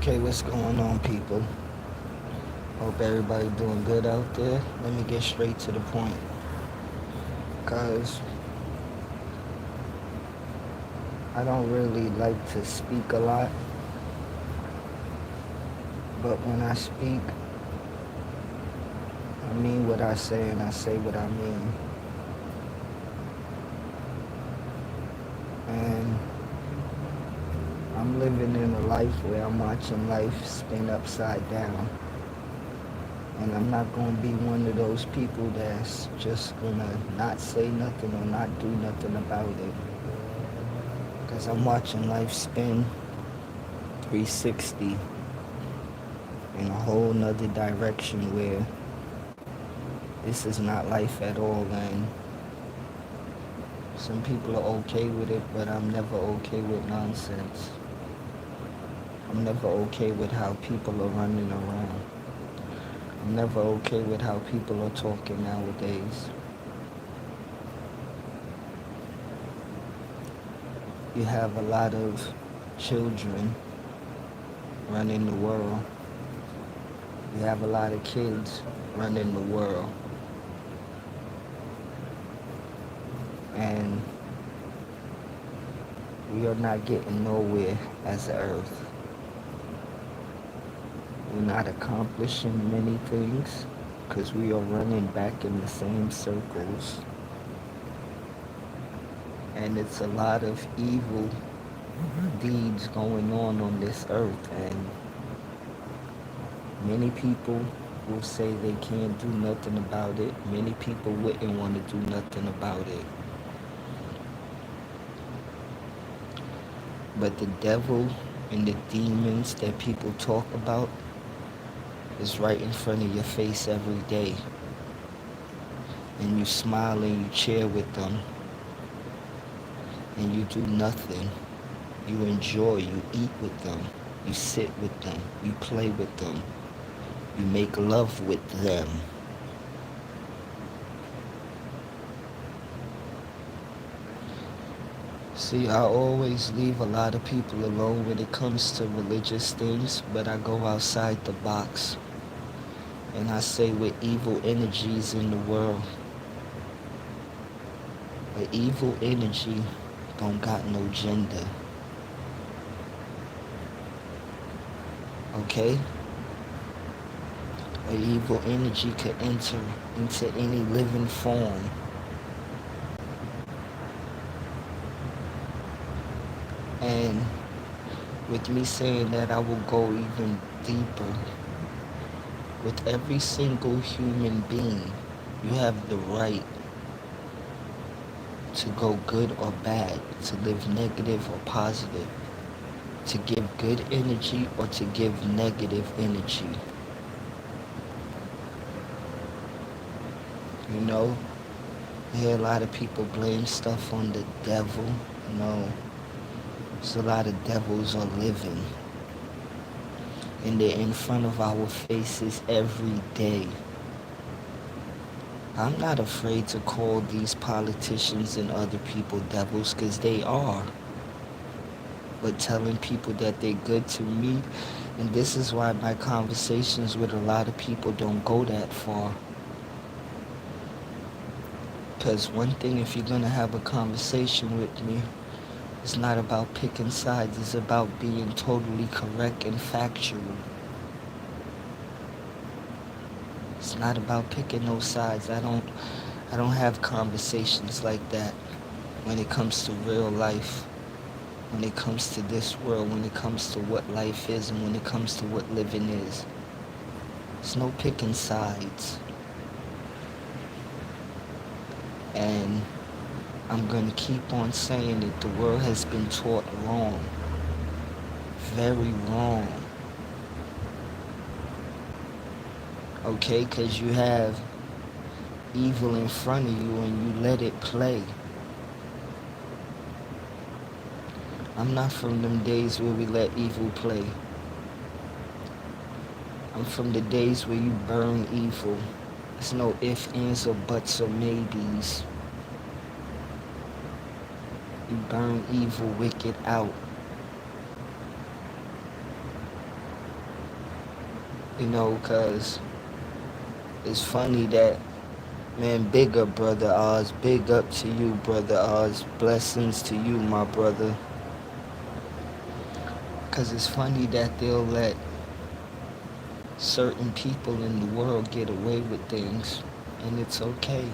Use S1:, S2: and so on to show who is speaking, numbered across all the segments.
S1: Okay, what's going on, people? Hope everybody doing good out there. Let me get straight to the point, cause I don't really like to speak a lot, but when I speak, I mean what I say and I say what I mean. And I'm living in a life where I'm watching life spin upside down. And I'm not gonna be one of those people that's just gonna not say nothing or not do nothing about it. Cause I'm watching life spin 360 in a whole nother direction where this is not life at all, and some people are okay with it, but I'm never okay with nonsense. I'm never okay with how people are running around. I'm never okay with how people are talking nowadays. You have a lot of children running the world. You have a lot of kids running the world. And we are not getting nowhere as an earth. We're not accomplishing many things because we are running back in the same circles. And it's a lot of evil deeds going on this earth. And many people will say they can't do nothing about it. Many people wouldn't want to do nothing about it. But the devil and the demons that people talk about is right in front of your face every day. And you smile and you cheer with them. And you do nothing. You enjoy, you eat with them. You sit with them. You play with them. You make love with them. See, I always leave a lot of people alone when it comes to religious things, but I go outside the box. And I say with evil energies in the world, an evil energy don't got no gender. Okay? An evil energy could enter into any living form. And with me saying that, I will go even deeper. With every single human being, you have the right to go good or bad, to live negative or positive, to give good energy or to give negative energy. You know, I hear a lot of people blame stuff on the devil. No, there's a lot of devils are living. And they're in front of our faces every day. I'm not afraid to call these politicians and other people devils, because they are. But telling people that they're good to me, and this is why my conversations with a lot of people don't go that far. Because one thing, if you're going to have a conversation with me, it's not about picking sides. It's about being totally correct and factual. It's not about picking no sides. I don't have conversations like that when it comes to real life, when it comes to this world, when it comes to what life is, and when it comes to what living is. It's no picking sides. And I'm going to keep on saying it. The world has been taught wrong. Very wrong. Okay, because you have evil in front of you and you let it play. I'm not from them days where we let evil play. I'm from the days where you burn evil. There's no ifs, ands, or buts, or maybes. You burn evil wicked out. Cause it's funny that, man, big up, Brother Oz. Big up to you, Brother Oz. Blessings to you, my brother. Cause it's funny that they'll let certain people in the world get away with things, and it's okay.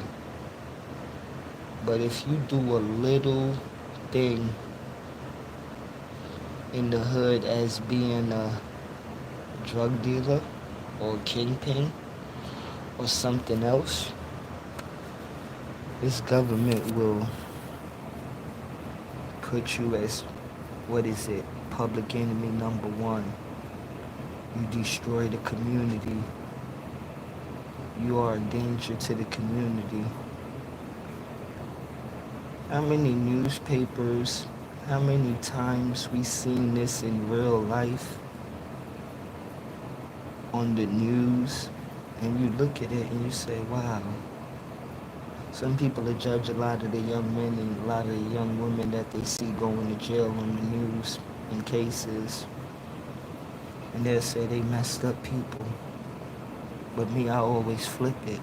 S1: But if you do a little thing in the hood as being a drug dealer or kingpin or something else, this government will put you as, what is it, public enemy number one. You destroy the community. You are a danger to the community. How many newspapers, how many times we seen this in real life on the news, and you look at it and you say, wow. Some people will judge a lot of the young men and a lot of the young women that they see going to jail on the news in cases, and they'll say they messed up people. But me, I always flip it.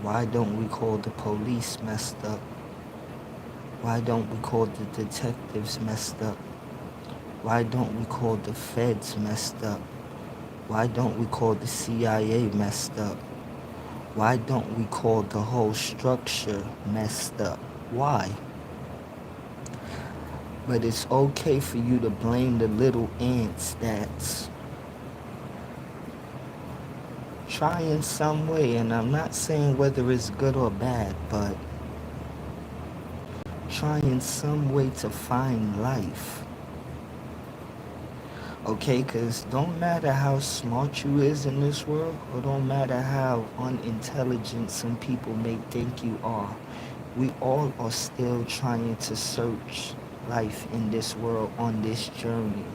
S1: Why don't we call the police messed up? Why don't we call the detectives messed up? Why don't we call the feds messed up? Why don't we call the CIA messed up? Why don't we call the whole structure messed up? Why? But it's okay for you to blame the little ants that's trying some way, and I'm not saying whether it's good or bad, but trying some way to find life. Okay, because don't matter how smart you is in this world, or don't matter how unintelligent some people may think you are, we all are still trying to search life in this world on this journey.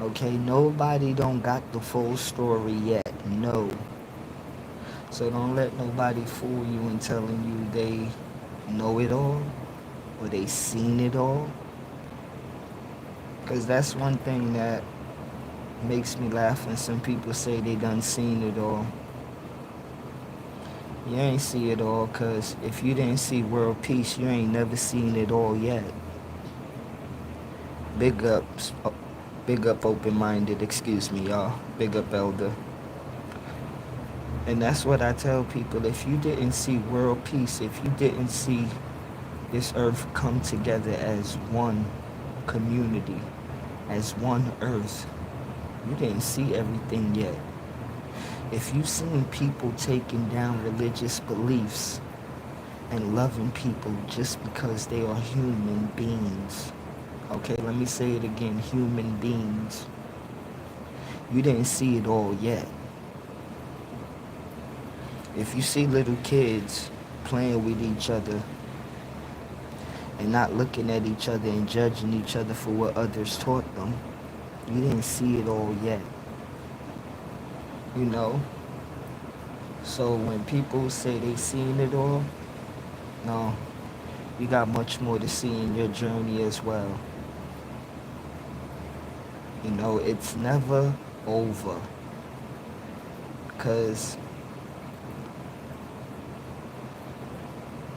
S1: Okay, nobody don't got the full story yet, no. So don't let nobody fool you in telling you they know it all or they seen it all. Because that's one thing that makes me laugh when some people say they done seen it all. You ain't see it all, because if you didn't see world peace, you ain't never seen it all yet. Big ups. Big up open-minded, excuse me, y'all. Big up elder. And that's what I tell people. If you didn't see world peace, if you didn't see this earth come together as one community, as one earth, you didn't see everything yet. If you've seen people taking down religious beliefs and loving people just because they are human beings, okay, let me say it again, human beings, you didn't see it all yet. If you see little kids playing with each other and not looking at each other and judging each other for what others taught them, you didn't see it all yet. You know? So when people say they seen it all, no, you got much more to see in your journey as well. You know, it's never over. Because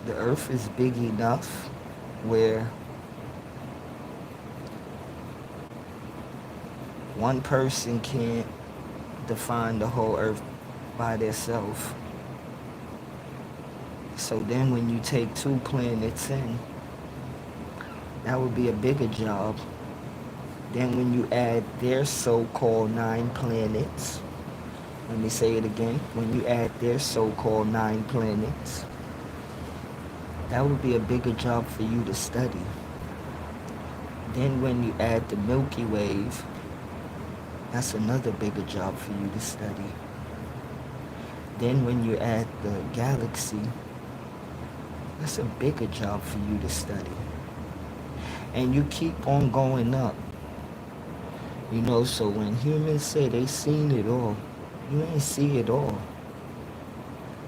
S1: the earth is big enough where one person can't define the whole earth by themselves. So then when you take 2 planets in, that would be a bigger job. Then when you add their so-called 9 planets, let me say it again, when you add their so-called 9 planets, that would be a bigger job for you to study. Then when you add the Milky Way, that's another bigger job for you to study. Then when you add the galaxy, that's a bigger job for you to study. And you keep on going up. You know, so when humans say they seen it all, you ain't see it all.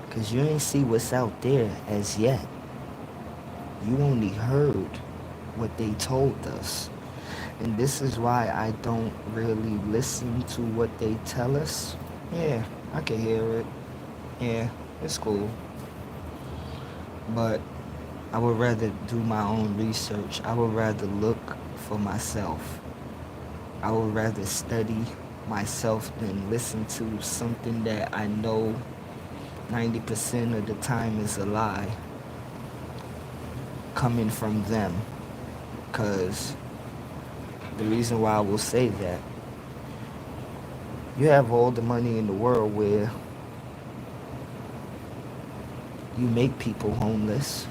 S1: Because you ain't see what's out there as yet. You only heard what they told us. And this is why I don't really listen to what they tell us. Yeah, I can hear it. Yeah, it's cool. But I would rather do my own research. I would rather look for myself. I would rather study myself than listen to something that I know 90% of the time is a lie coming from them. Because the reason why I will say that, you have all the money in the world where you make people homeless,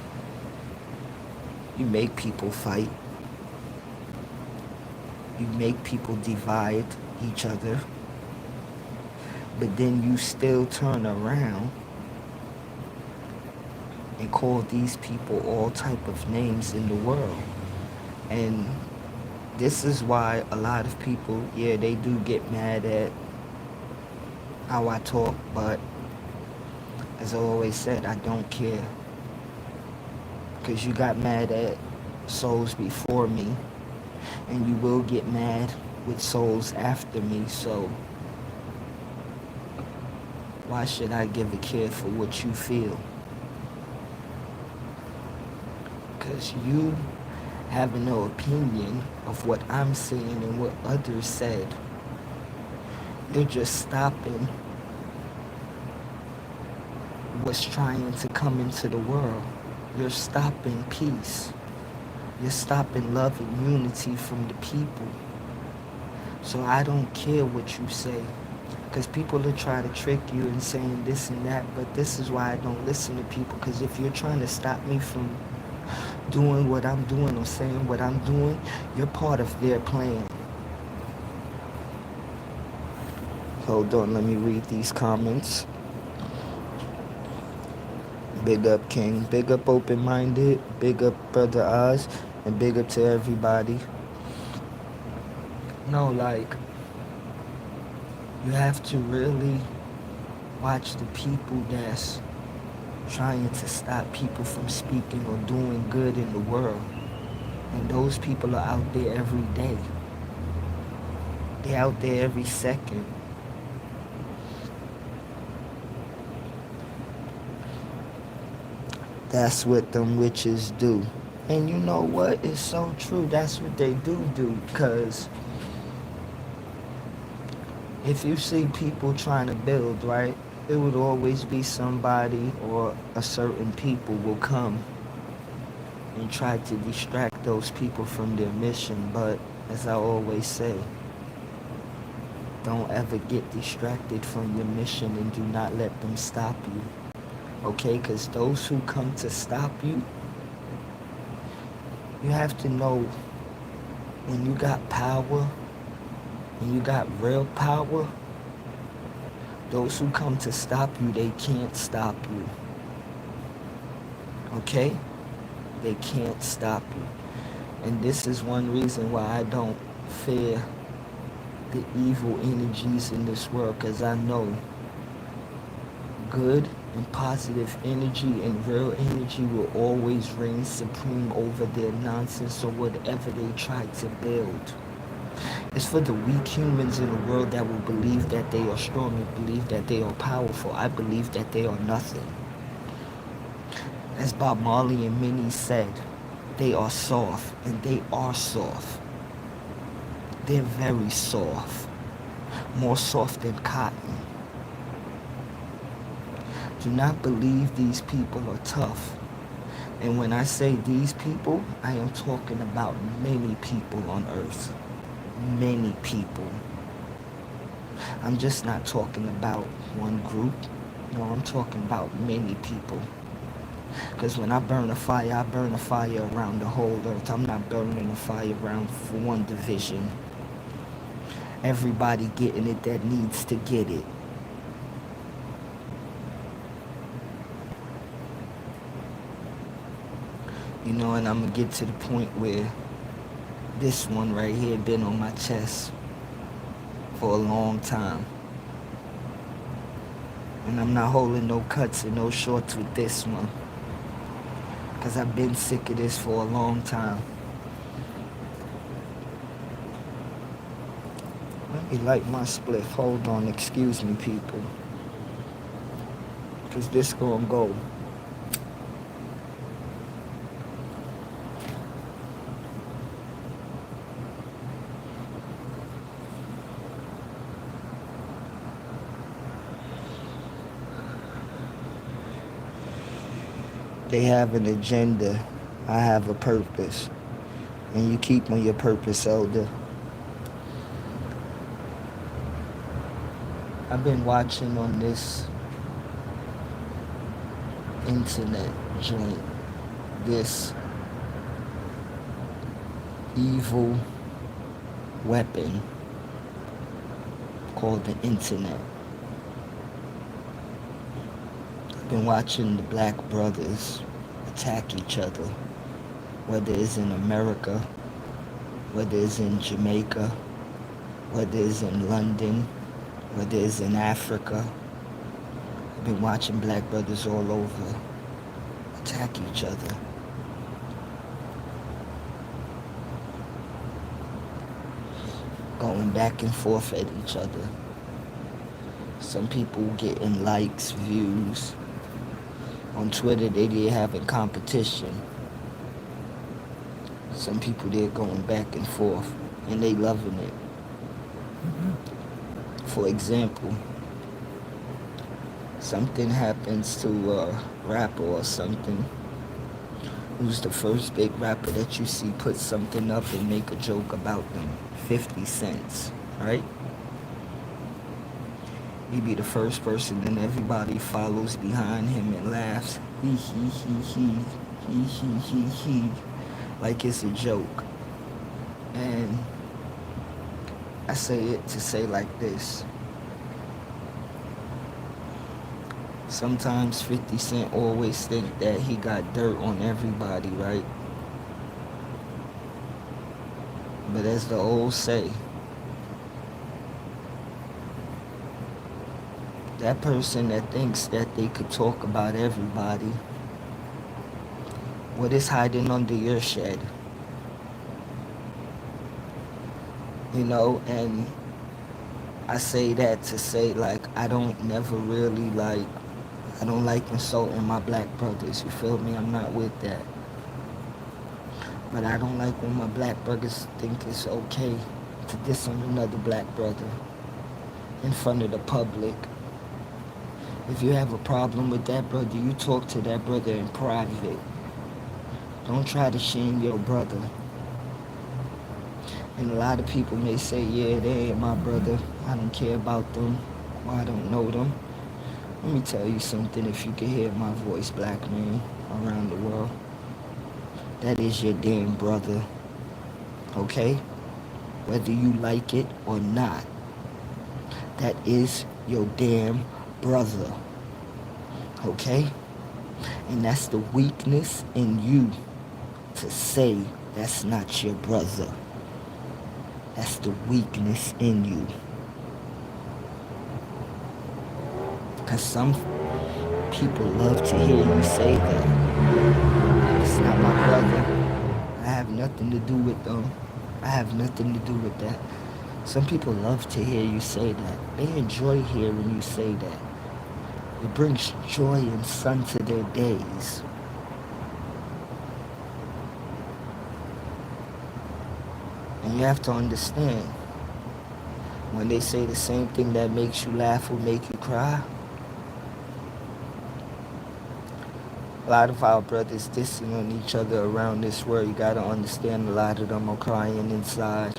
S1: you make people fight, you make people divide each other, but then you still turn around and call these people all type of names in the world. And this is why a lot of people, yeah, they do get mad at how I talk, but as I always said, I don't care. Because you got mad at souls before me, and you will get mad with souls after me, so why should I give a care for what you feel? Because you have no opinion of what I'm saying and what others said. You're just stopping what's trying to come into the world. You're stopping peace. You're stopping love and unity from the people. So I don't care what you say. Because people are trying to trick you and saying this and that. But this is why I don't listen to people. Because if you're trying to stop me from doing what I'm doing or saying what I'm doing, you're part of their plan. Hold on, let me read these comments. Big up King, big up Open Minded, big up Brother Oz, and big up to everybody. No, like, you have to really watch the people that's trying to stop people from speaking or doing good in the world. And those people are out there every day. They're out there every second. That's what them witches do. And you know what? It's so true. That's what they do, because if you see people trying to build, right, it would always be somebody or a certain people will come and try to distract those people from their mission. But as I always say, don't ever get distracted from your mission and do not let them stop you. Okay, because those who come to stop you, you have to know when you got power, when you got real power, those who come to stop you, they can't stop you. Okay? They can't stop you. And this is one reason why I don't fear the evil energies in this world, because I know good and positive energy and real energy will always reign supreme over their nonsense or whatever they try to build. It's for the weak humans in the world that will believe that they are strong and believe that they are powerful. I believe that they are nothing. As Bob Marley and many said, they are soft, and they are soft. They're very soft. More soft than cotton. Do not believe these people are tough. And when I say these people, I am talking about many people on earth. Many people. I'm just not talking about one group. No, I'm talking about many people. Because when I burn a fire around the whole earth. I'm not burning a fire around for one division. Everybody getting it that needs to get it. You know, and I'm going to get to the point where this one right here been on my chest for a long time. And I'm not holding no cuts and no shorts with this one. Because I've been sick of this for a long time. Let me light my spliff. Hold on, excuse me, people. Because this gonna go. They have an agenda. I have a purpose. And you keep on your purpose, elder. I've been watching on this internet joint this evil weapon called the internet. I've been watching the black brothers attack each other, whether it's in America, whether it's in Jamaica, whether it's in London, whether it's in Africa. I've been watching black brothers all over attack each other. Going back and forth at each other. Some people getting likes, views. On Twitter, they having competition. Some people, they're going back and forth, and they loving it. For example, something happens to a rapper or something. Who's the first big rapper that you see put something up and make a joke about them? 50 cents, right? He be the first person and everybody follows behind him and laughs. He, like it's a joke. And I say it to say like this. Sometimes 50 Cent always think that he got dirt on everybody, right? But as the old say, that person that thinks that they could talk about everybody, what is hiding under your shed? You know, and I say that to say, like, I don't like insulting my black brothers, you feel me? I'm not with that. But I don't like when my black brothers think it's okay to diss on another black brother in front of the public. If you have a problem with that brother, you talk to that brother in private. Don't try to shame your brother. And a lot of people may say, yeah, they ain't my brother. I don't care about them, or I don't know them. Let me tell you something, if you can hear my voice, black man around the world. That is your damn brother, okay? Whether you like it or not. That is your damn brother, okay? And that's the weakness in you to say that's not your brother. That's the weakness in you. Because some people love to hear you say that. It's not my brother. I have nothing to do with them. I have nothing to do with that. Some people love to hear you say that. They enjoy hearing you say that. It brings joy and sun to their days. And you have to understand, when they say the same thing that makes you laugh will make you cry, a lot of our brothers dissing on each other around this world, you gotta understand a lot of them are crying inside.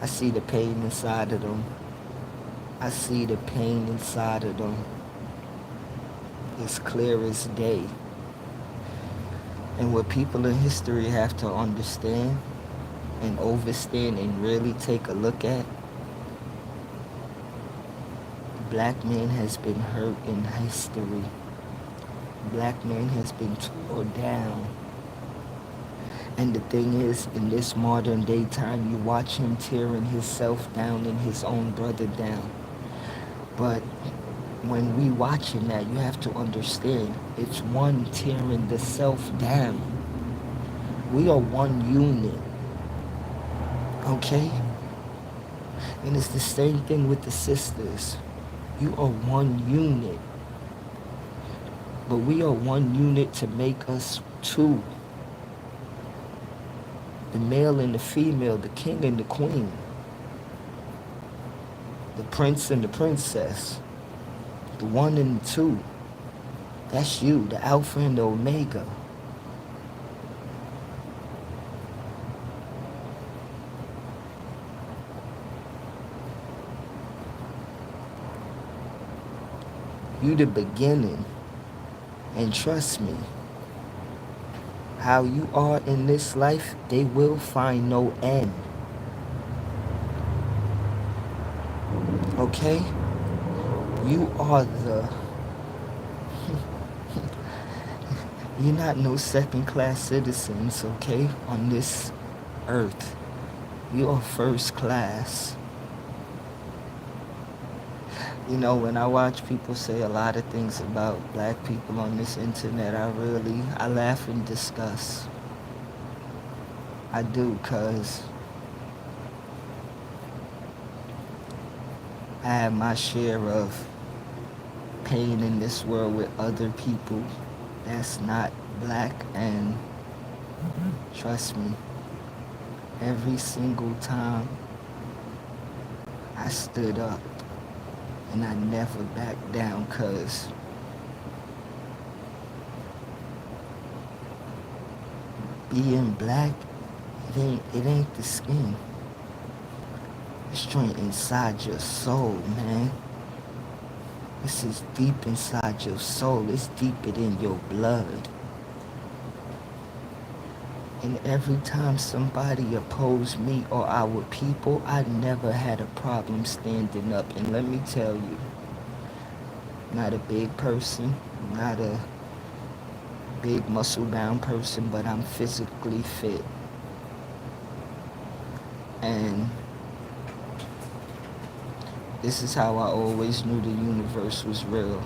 S1: I see the pain inside of them. I see the pain inside of them. It's clear as day. And what people in history have to understand and overstand and really take a look at, the black man has been hurt in history. Black man has been torn down. And the thing is, in this modern day time, you watch him tearing himself down and his own brother down. But when we watching that, you have to understand, it's one tearing the self down. We are one unit, okay? And it's the same thing with the sisters. You are one unit, but we are one unit to make us two. The male and the female, the king and the queen, the prince and the princess, the one and the two. That's you, the Alpha and the Omega. You the beginning. And trust me, how you are in this life, they will find no end. Okay? You are the... You're not no second-class citizens, okay, on this earth. You are first class. You know, when I watch people say a lot of things about black people on this internet, I laugh in disgust. I do, because I have my share of pain in this world with other people that's not black, and trust me, every single time I stood up and I never backed down, because being black, it ain't the skin. It's straight inside your soul, man. This is deep inside your soul. It's deeper than your blood. And every time somebody opposed me or our people, I never had a problem standing up. And let me tell you, not a big person, not a big muscle-bound person, but I'm physically fit. And this is how I always knew the universe was real.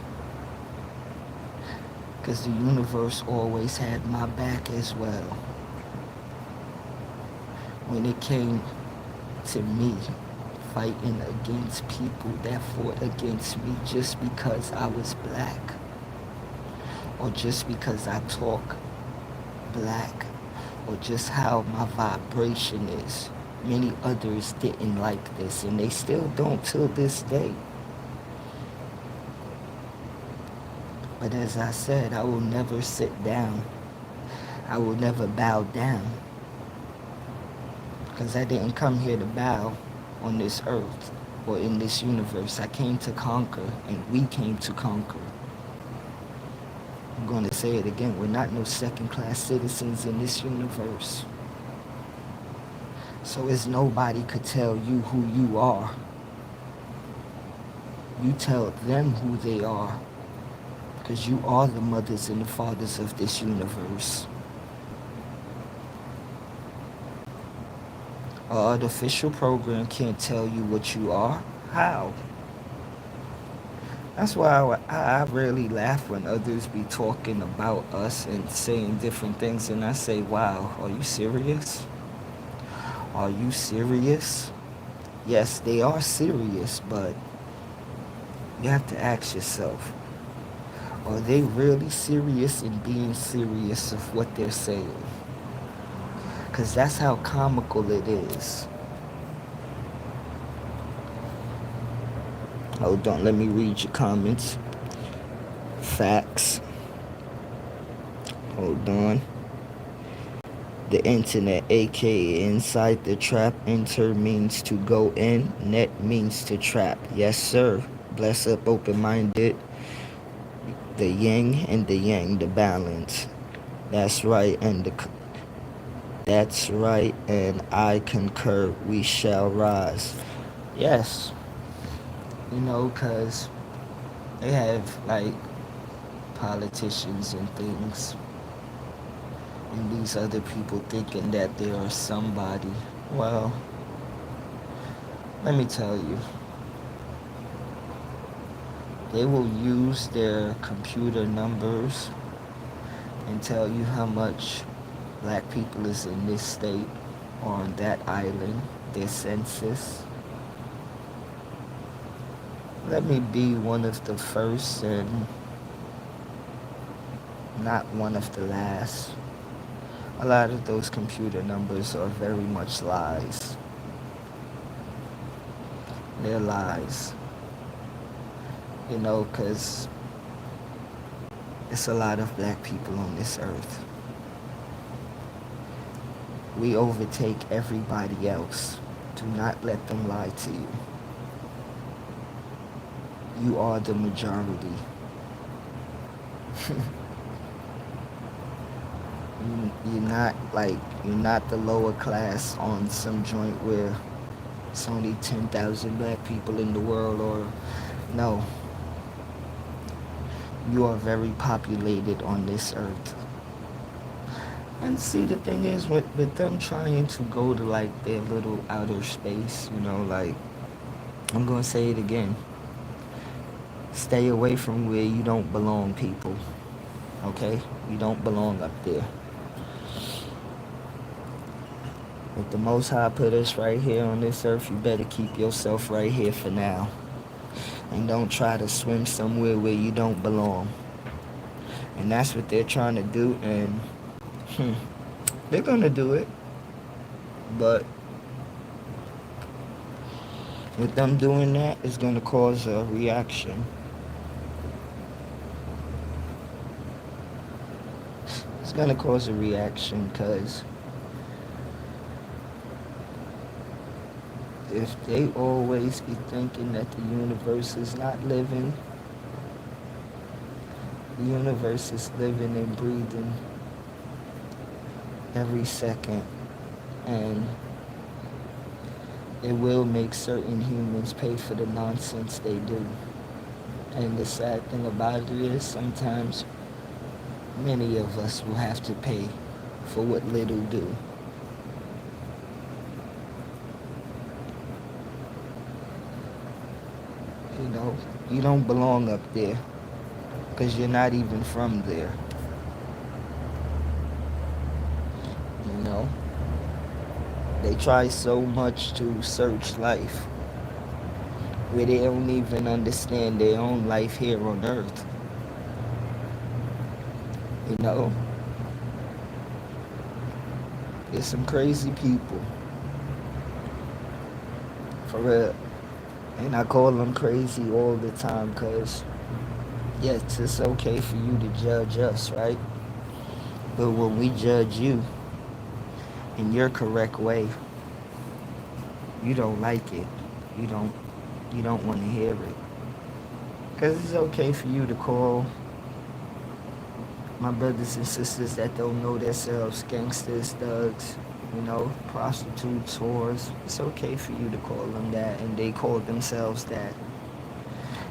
S1: Because the universe always had my back as well. When it came to me fighting against people that fought against me just because I was black, or just because I talk black, or just how my vibration is. Many others didn't like this, and they still don't till this day. But as I said, I will never sit down. I will never bow down. Because I didn't come here to bow on this earth or in this universe. I came to conquer, and we came to conquer. I'm going to say it again. We're not no second-class citizens in this universe. So as nobody could tell you who you are, you tell them who they are. Because you are the mothers and the fathers of this universe. An artificial program can't tell you what you are. How? That's why I rarely laugh when others be talking about us and saying different things, and I say, wow, are you serious? Are you serious? Yes, they are serious, but you have to ask yourself, are they really serious in being serious of what they're saying? Because that's how comical it is. Hold on, let me read your comments. Facts. Hold on. The internet, aka inside the trap. Enter means to go in. Net means to trap. Yes, sir. Bless up, open-minded. The yin and the yang, the balance. That's right, and that's right, and I concur. We shall rise. Yes. You know, because they have, like, politicians and things, and these other people thinking that they are somebody. Well, let me tell you, they will use their computer numbers and tell you how much black people is in this state or on that island, their census. let me be one of the first and not one of the last. A lot of those computer numbers are very much lies. They're lies. You know, because it's a lot of black people on this earth. We overtake everybody else. Do not let them lie to you. You are the majority. You're not the lower class on some joint where it's only 10,000 black people in the world, or no. You are very populated on this earth. And see, the thing is, with them trying to go to like their little outer space, you know, like, I'm gonna say it again. Stay away from where you don't belong, people. Okay? You don't belong up there. If the Most High put us right here on this earth, you better keep yourself right here for now. And don't try to swim somewhere where you don't belong. And that's what they're trying to do, and they're gonna do it. But with them doing that, it's gonna cause a reaction. It's gonna cause a reaction, because if they always be thinking that the universe is not living, the universe is living and breathing every second, and it will make certain humans pay for the nonsense they do. And the sad thing about it is, sometimes many of us will have to pay for what little do. You know, you don't belong up there, because you're not even from there. You know, they try so much to search life where they don't even understand their own life here on earth. You know, there's some crazy people, for real. And I call them crazy all the time, because yes, it's okay for you to judge us, right? But when we judge you in your correct way, you don't like it. You don't want to hear it. Because it's okay for you to call my brothers and sisters that don't know themselves gangsters, thugs, you know, prostitutes, whores. It's okay for you to call them that, and they call themselves that.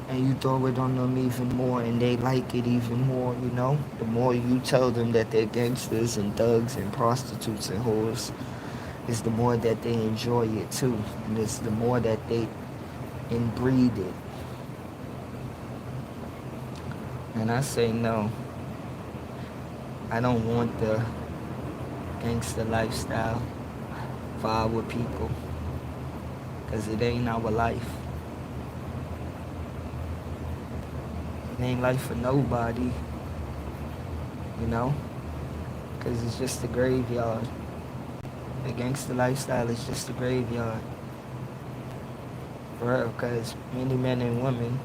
S1: And you throw it on them even more, and they like it even more, you know? The more you tell them that they're gangsters and thugs and prostitutes and whores, is the more that they enjoy it too. And it's the more that they inbreed it. And I say no. I don't want the gangster lifestyle for our people, because it ain't our life. It ain't life for nobody, you know, because it's just a graveyard. The gangster lifestyle is just a graveyard. For real, because many men and women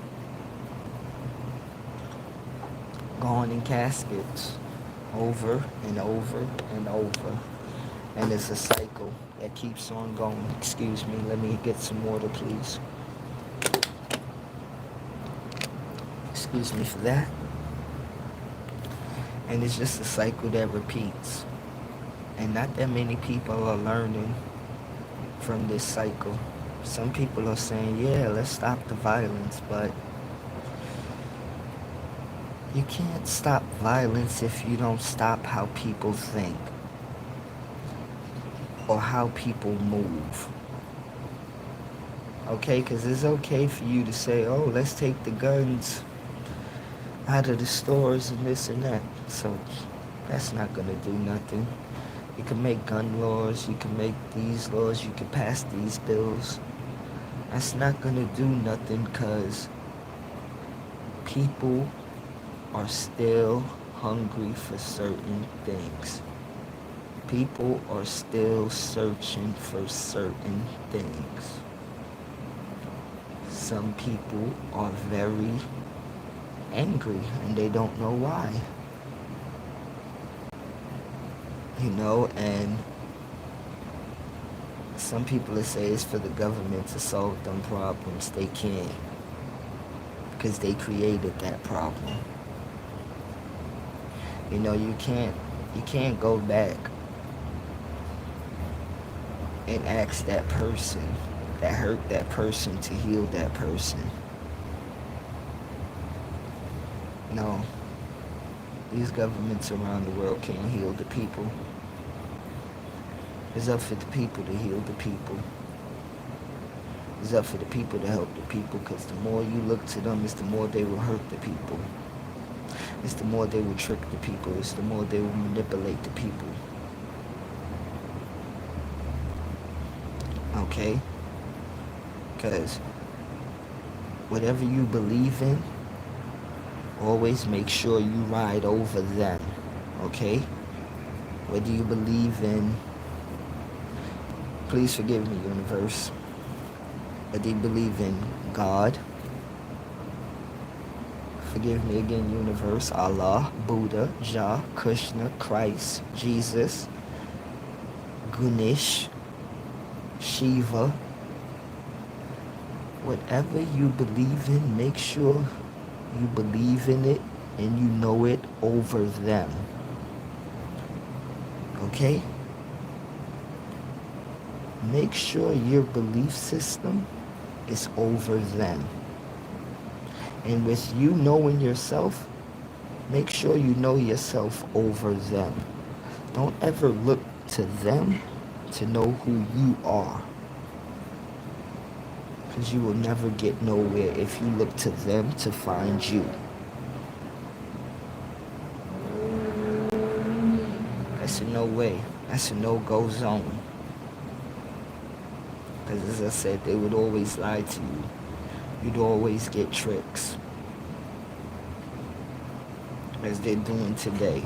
S1: gone in caskets over and over and over. And it's a cycle that keeps on going. Excuse me, let me get some water, please. Excuse me for that. And it's just a cycle that repeats. And not that many people are learning from this cycle. Some people are saying, yeah, let's stop the violence, but you can't stop violence if you don't stop how people think or how people move. Okay, because it's okay for you to say, oh, let's take the guns out of the stores and this and that. So that's not going to do nothing. You can make gun laws, you can make these laws, you can pass these bills. That's not going to do nothing, because people are still hungry for certain things. People are still searching for certain things. Some people are very angry and they don't know why. And some people say it's for the government to solve them problems. They can't, because they created that problem. You can't go back and ask that person that hurt that person to heal that person. No. These governments around the world can't heal the people. It's up for the people to heal the people. It's up for the people to help the people, because the more you look to them, it's the more they will hurt the people. It's the more they will trick the people. It's the more they will manipulate the people. Okay? Because whatever you believe in, always make sure you ride over them. Okay? Whether you believe in, please forgive me, universe, whether you believe in God, forgive me again, universe, Allah, Buddha, Jah, Krishna, Christ, Jesus, Ganesh, Shiva, whatever you believe in, make sure you believe in it and you know it over them. Okay? Make sure your belief system is over them. And with you knowing yourself, make sure you know yourself over them. Don't ever look to them to know who you are. Because you will never get nowhere if you look to them to find you. That's a no way. That's a no-go zone. Because as I said, they would always lie to you. You'd always get tricks. As they're doing today.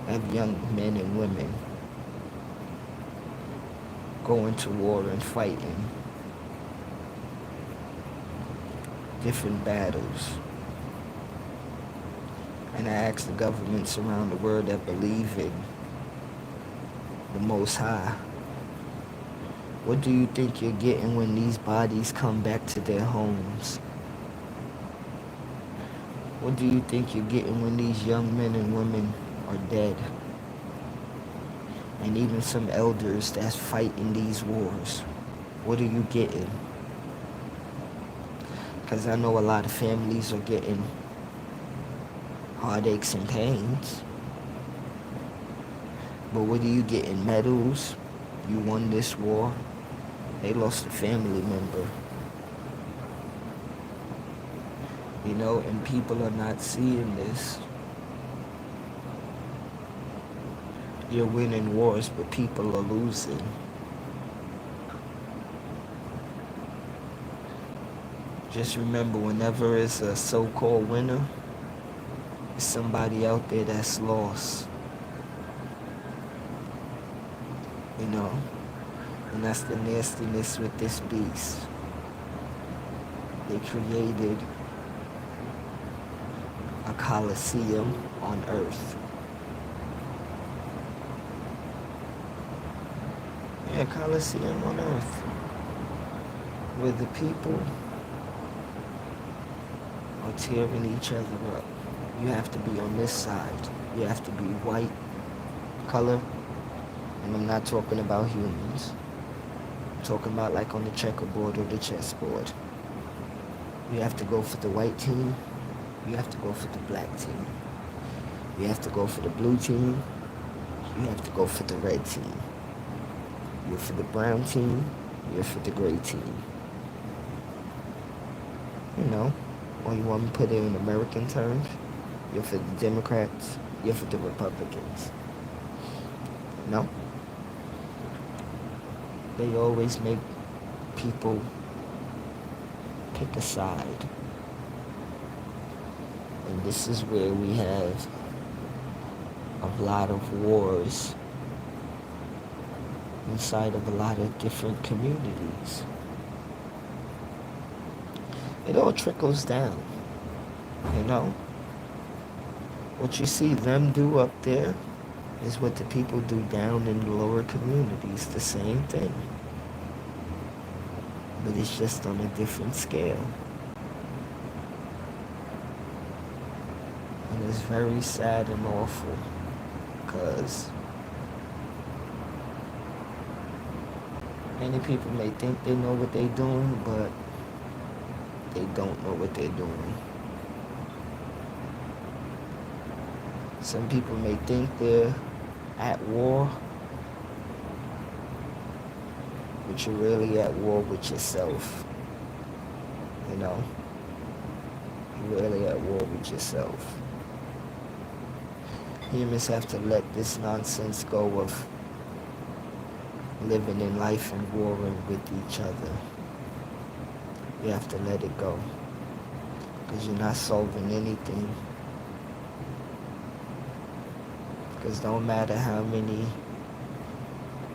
S1: Have young men and women going to war and fighting different battles. And I ask the governments around the world that believe in the Most High, what do you think you're getting when these bodies come back to their homes? What do you think you're getting when these young men and women are dead? And even some elders that's fighting these wars. What are you getting? Because I know a lot of families are getting heartaches and pains. But what are you getting? Medals? You won this war. They lost a family member. And people are not seeing this. You're winning wars, but people are losing. Just remember, whenever it's a so-called winner, it's somebody out there that's lost. And that's the nastiness with this beast. They created a coliseum on earth. Yeah, coliseum on earth. Where the people are tearing each other up. You have to be on this side. You have to be white color. And I'm not talking about humans. I'm talking about like on the checkerboard or the chessboard. You have to go for the white team. You have to go for the black team. You have to go for the blue team. You have to go for the red team. You're for the brown team. You're for the gray team. Or you want me to put it in American terms? You're for the Democrats. You're for the Republicans. No? They always make people pick a side. And this is where we have a lot of wars inside of a lot of different communities. It all trickles down, you know? What you see them do up there is what the people do down in the lower communities, the same thing. But it's just on a different scale. And it's very sad and awful, because many people may think they know what they're doing, but they don't know what they're doing. Some people may think they're at war, but you're really at war with yourself. You know? You're really at war with yourself. Humans have to let this nonsense go of living in life and warring with each other. You have to let it go, because you're not solving anything. Because don't matter how many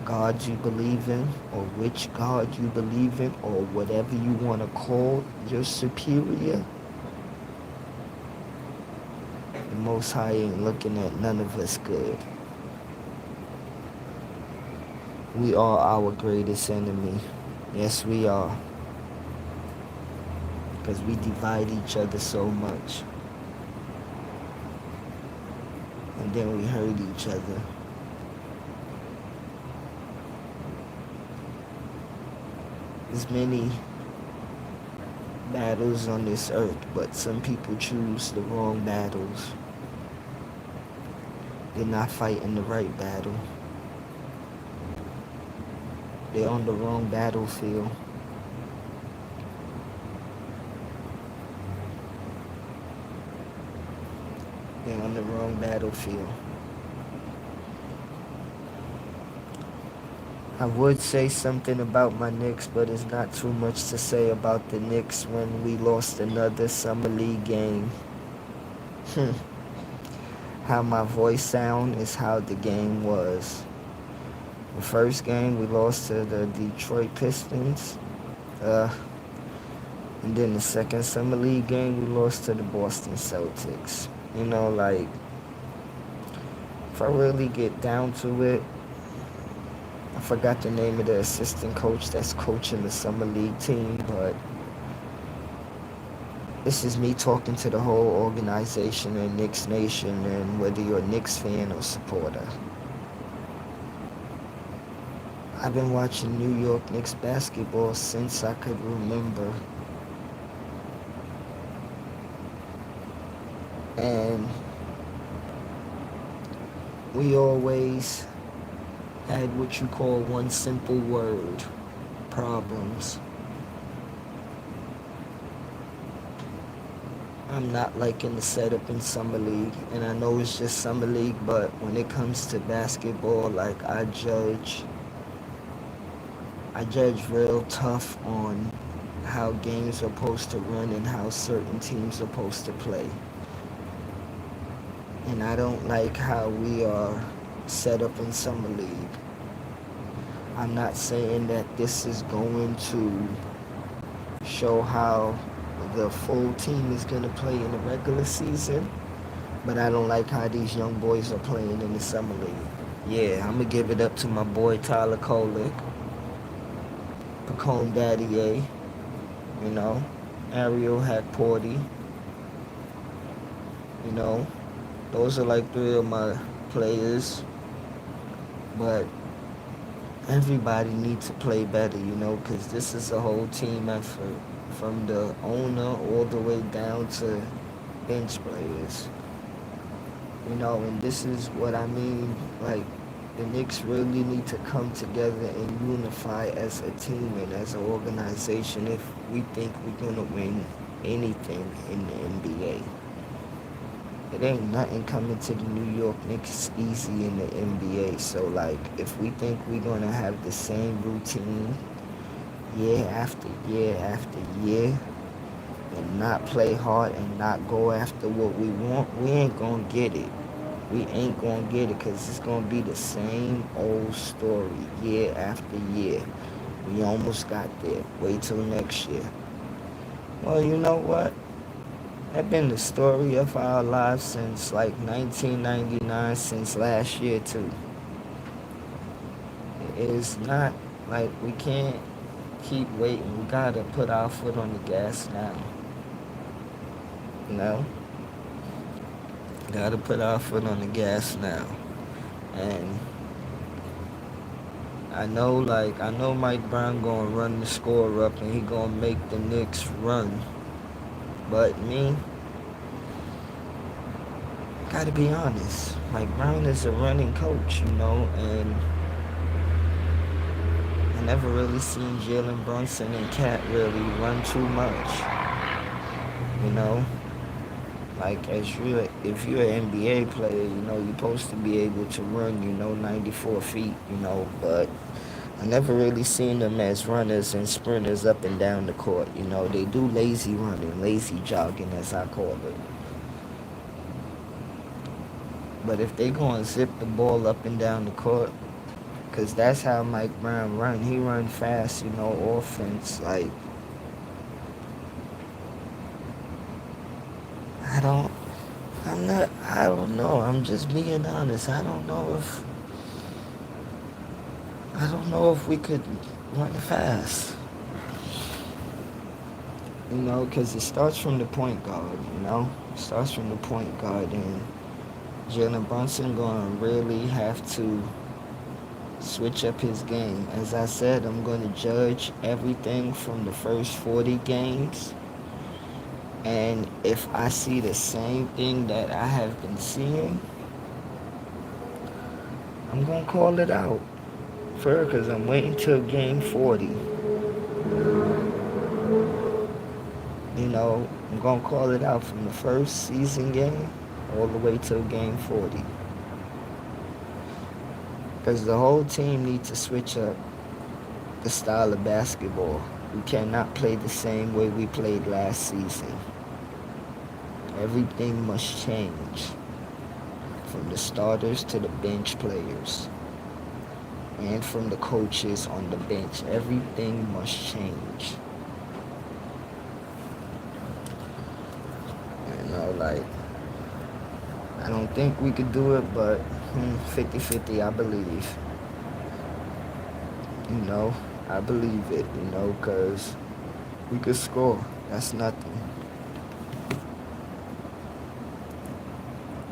S1: gods you believe in, or which God you believe in, or whatever you want to call your superior, the Most High ain't looking at none of us good. We are our greatest enemy. Yes, we are. Because we divide each other so much. And then we hurt each other. There's many battles on this earth, but some people choose the wrong battles. They're not fighting the right battle. They're on the wrong battlefield. They're on the wrong battlefield. I would say something about my Knicks, but it's not too much to say about the Knicks when we lost another summer league game. How my voice sound is how the game was. The first game we lost to the Detroit Pistons. And then the second summer league game we lost to the Boston Celtics. You know, like, if I really get down to it, I forgot the name of the assistant coach that's coaching the summer league team, but this is me talking to the whole organization and Knicks Nation, and whether you're a Knicks fan or supporter. I've been watching New York Knicks basketball since I could remember. And we always had what you call one simple word: problems. I'm not liking the setup in Summer League, and I know it's just Summer League, but when it comes to basketball, like, I judge real tough on how games are supposed to run and how certain teams are supposed to play. And I don't like how we are set up in Summer League. I'm not saying that this is going to show how the full team is going to play in the regular season, but I don't like how these young boys are playing in the Summer League. Yeah, I'm going to give it up to my boy Tyler Kolek, Pacone Daddier, you know, Ariel Hackporty, you know. Those are like three of my players, but everybody needs to play better, you know, because this is a whole team effort, from the owner all the way down to bench players, you know. And this is what I mean, like, the Knicks really need to come together and unify as a team and as an organization if we think we're going to win anything in the NBA. It ain't nothing coming to the New York Knicks easy in the NBA. So, like, if we think we're going to have the same routine year after year after year, and not play hard and not go after what we want, we ain't gonna get it. We ain't gonna get it because it's gonna be the same old story year after year. We almost got there. Wait till next year. Well, you know what? That's been the story of our lives since like 1999, since last year too. It's not like we can't keep waiting. We gotta put our foot on the gas now. You know? Gotta put our foot on the gas now. And I know Mike Brown gonna run the score up and he gonna make the Knicks run. But me, gotta be honest. Mike Brown is a running coach, you know, and I never really seen Jalen Brunson and Cat really run too much. You know? Like if you're an NBA player, you know, you're supposed to be able to run, 94 feet, but I never really seen them as runners and sprinters up and down the court. They do lazy running, lazy jogging as I call it. But if they gonna zip the ball up and down the court, because that's how Mike Brown run. He run fast, offense. Like, I don't know. I'm just being honest. I don't know if we could run fast. Because it starts from the point guard, It starts from the point guard, and Jalen Brunson going to really have to switch up his game. As I said, I'm going to judge everything from the first 40 games. And if I see the same thing that I have been seeing, I'm going to call it out. Because I'm waiting till game 40. I'm going to call it out from the first season game all the way till game 40. Because the whole team needs to switch up the style of basketball. We cannot play the same way we played last season. Everything must change. From the starters to the bench players. And from the coaches on the bench. Everything must change. I don't think we could do it, but 50-50, I believe. I believe it, because we could score. That's nothing.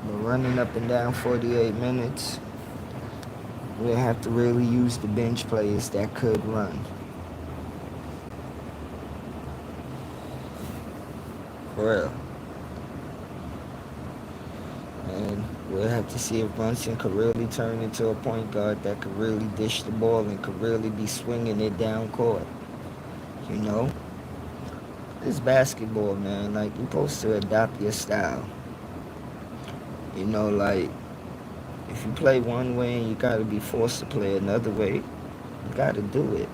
S1: But running up and down 48 minutes, we have to really use the bench players that could run. For real. And we'll have to see if Brunson could really turn into a point guard that could really dish the ball and could really be swinging it down court. It's basketball, man. Like, you're supposed to adapt your style. If you play one way and you got to be forced to play another way, you got to do it.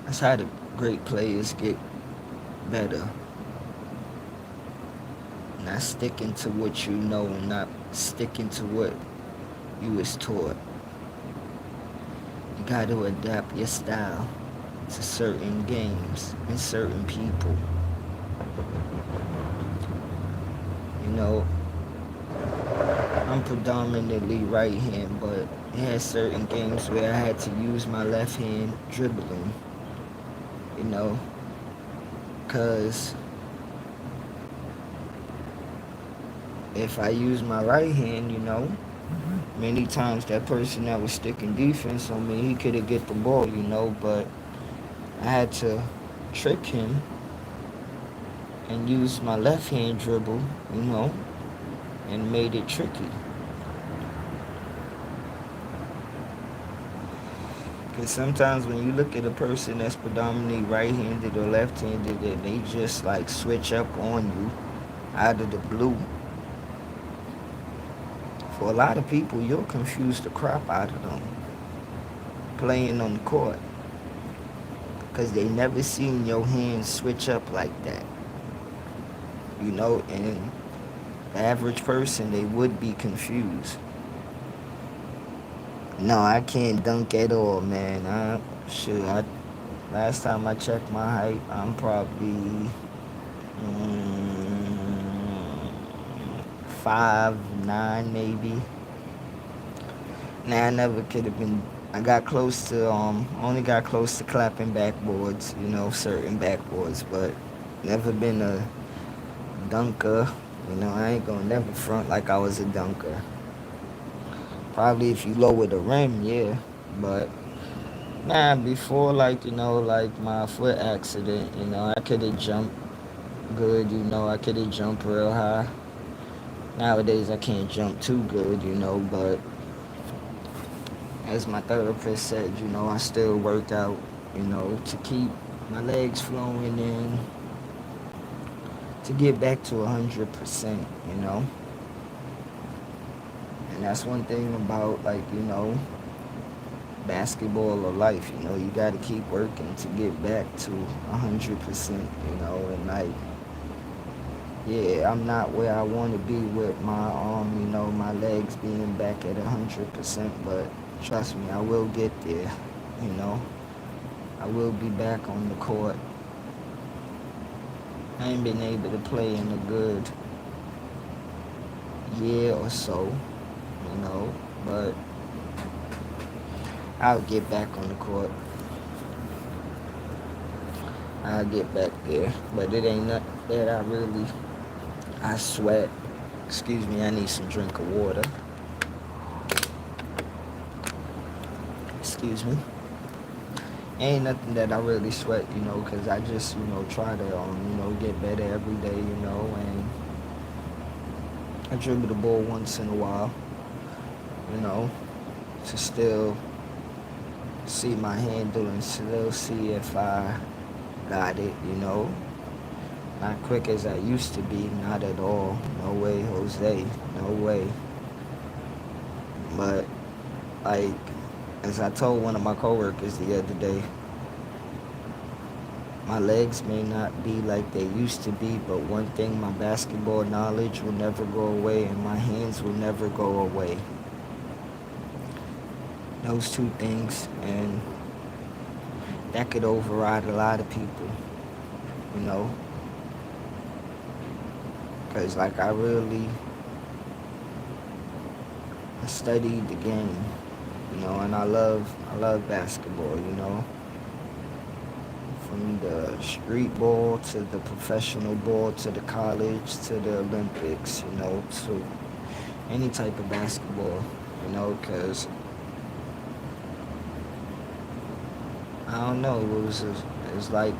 S1: That's how the great players get better. Not sticking to what you know and not sticking to what you was taught. You got to adapt your style to certain games and certain people. I'm predominantly right hand, but it had certain games where I had to use my left hand dribbling. Because if I use my right hand, many times that person that was sticking defense on me, he could have get the ball, but I had to trick him and use my left hand dribble, and made it tricky. Because sometimes when you look at a person that's predominantly right-handed or left-handed, and they just like switch up on you out of the blue, for a lot of people, you'll confuse the crap out of them. playing on the court. Because they never seen your hands switch up like that. And the average person, they would be confused. No, I can't dunk at all, man. Last time I checked my height, I'm probably 5'9", maybe. Nah, I never could have been. I got close to only got close to clapping backboards, certain backboards, but never been a dunker. I ain't gonna never front like I was a dunker. Probably if you lower the rim, yeah. But nah, before like my foot accident, I could have jumped good, I could have jumped real high. Nowadays I can't jump too good, but as my therapist said, I still work out, to keep my legs flowing and to get back to 100%, And that's one thing about basketball or life, you got to keep working to get back to 100%, and yeah, I'm not where I want to be with my legs being back at 100%, but trust me, I will get there, you know. I will be back on the court. I ain't been able to play in a good year or so, but I'll get back on the court. I'll get back there, but it ain't nothing that I sweat. Excuse me, I need some drink of water. Excuse me. Ain't nothing that I really sweat, because I just, try to, get better every day, and I dribble the ball once in a while, to still see my handle and still see if I got it, Not quick as I used to be, not at all. No way, Jose, no way. But, as I told one of my coworkers the other day, my legs may not be like they used to be, but one thing, my basketball knowledge will never go away and my hands will never go away. Those two things, and that could override a lot of people, Because I studied the game, and I love basketball, From the street ball to the professional ball to the college to the Olympics, to any type of basketball, because I don't know, it's like,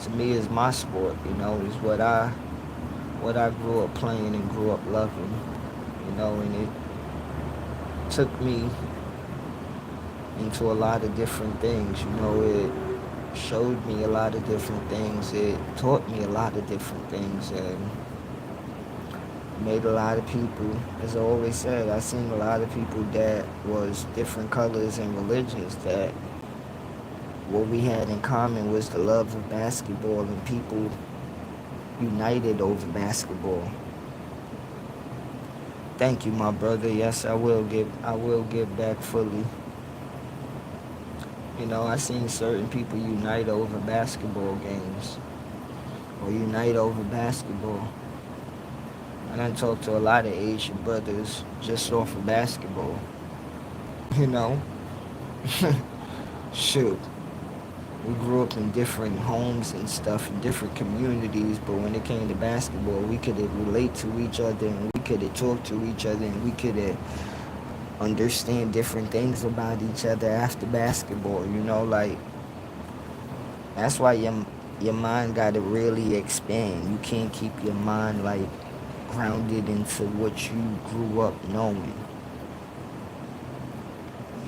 S1: to me, it's my sport, it's what I grew up playing and grew up loving, and it took me into a lot of different things, it showed me a lot of different things, it taught me a lot of different things, and made a lot of people, as I always said, I seen a lot of people that was different colors and religions that what we had in common was the love of basketball, and people united over basketball. Thank you, my brother. Yes, I will give back fully. I seen certain people unite over basketball games or unite over basketball. I done talked to a lot of Asian brothers just off of basketball. Shoot. We grew up in different homes and stuff, in different communities, but when it came to basketball, we could relate to each other, and we could talk to each other, and we could understand different things about each other after basketball, that's why your mind got to really expand. You can't keep your mind, grounded into what you grew up knowing.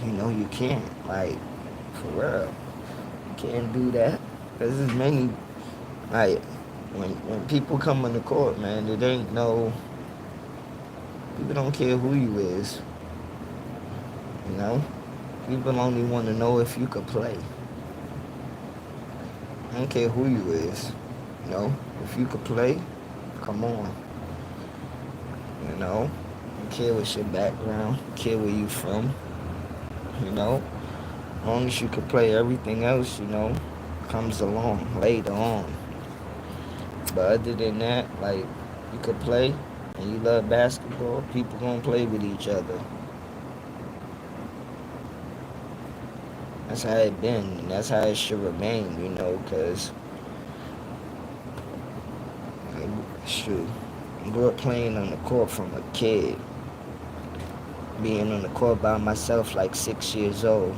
S1: You can't, for real. Can't do that, because there's many, when people come on the court, man, it ain't no, people don't care who you is, People only want to know if you could play. I don't care who you is. You know, if you could play, come on. You know, don't care what's your background, don't care where you from. You know, as long as you could play, everything else, comes along later on. But other than that, like, you could play and you love basketball, people gonna play with each other. That's how it been, and that's how it should remain, because, shoot, I grew up playing on the court from a kid, being on the court by myself like 6 years old,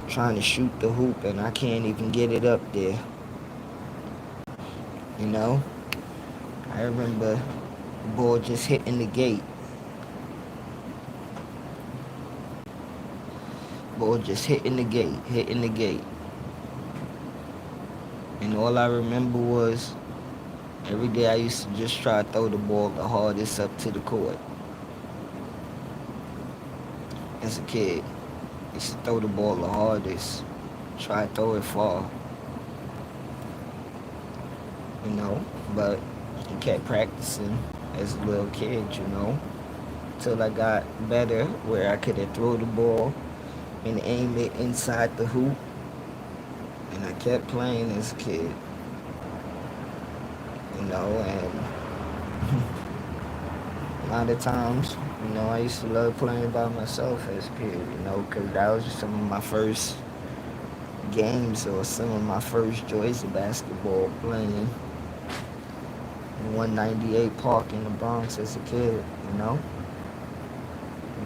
S1: trying to shoot the hoop, and I can't even get it up there, you know? I remember the ball just hitting the gate. Ball just hitting the gate. And all I remember was every day I used to just try to throw the ball the hardest up to the court. As a kid, I used to throw the ball the hardest, try to throw it far, but I kept practicing as a little kid, till I got better where I could throw the ball and aim it inside the hoop. And I kept playing as a kid, and a lot of times, I used to love playing by myself as a kid, because that was some of my first games or some of my first joys of basketball, playing in 198 Park in the Bronx as a kid, And